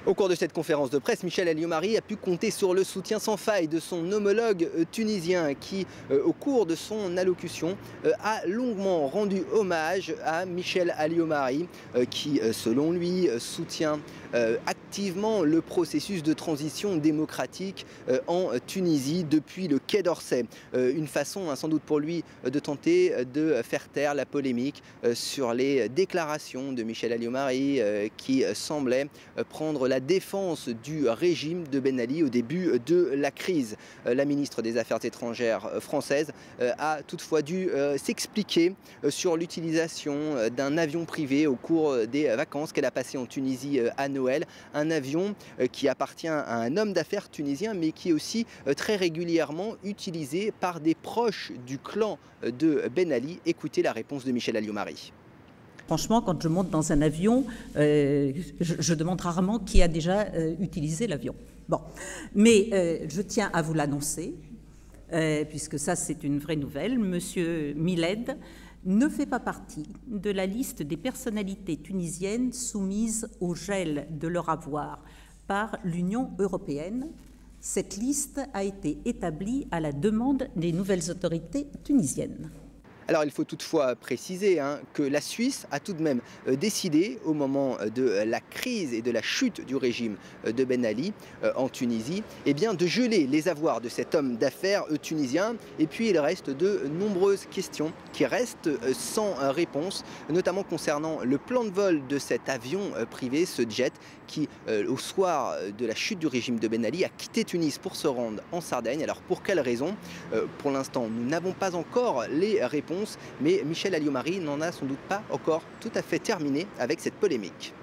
Au cours de cette conférence de presse, Michel Alliot-Marie a pu compter sur le soutien sans faille de son homologue tunisien qui, au cours de son allocution, a longuement rendu hommage à Michel Alliot-Marie qui, selon lui, soutient activement le processus de transition démocratique en Tunisie depuis le Quai d'Orsay. Une façon, sans doute pour lui, de tenter de faire taire la polémique sur les déclarations de Michel Alliot-Marie qui semblait prendre la défense du régime de Ben Ali au début de la crise. La ministre des Affaires étrangères française a toutefois dû s'expliquer sur l'utilisation d'un avion privé au cours des vacances qu'elle a passées en Tunisie à Noël. Un avion qui appartient à un homme d'affaires tunisien mais qui est aussi très régulièrement utilisé par des proches du clan de Ben Ali. Écoutez la réponse de Michel Alliot-Marie. Franchement, quand je monte dans un avion, je demande rarement qui a déjà utilisé l'avion. Bon, mais je tiens à vous l'annoncer, puisque ça c'est une vraie nouvelle. Monsieur Miled ne fait pas partie de la liste des personnalités tunisiennes soumises au gel de leur avoir par l'Union européenne. Cette liste a été établie à la demande des nouvelles autorités tunisiennes. Alors il faut toutefois préciser que la Suisse a tout de même décidé au moment de la crise et de la chute du régime de Ben Ali en Tunisie de geler les avoirs de cet homme d'affaires tunisien. Et puis il reste de nombreuses questions qui restent sans réponse, notamment concernant le plan de vol de cet avion privé, ce jet qui au soir de la chute du régime de Ben Ali a quitté Tunis pour se rendre en Sardaigne. Alors pour quelles raisons? Pour l'instant nous n'avons pas encore les réponses. Mais Michel Alliot-Marie n'en a sans doute pas encore tout à fait terminé avec cette polémique.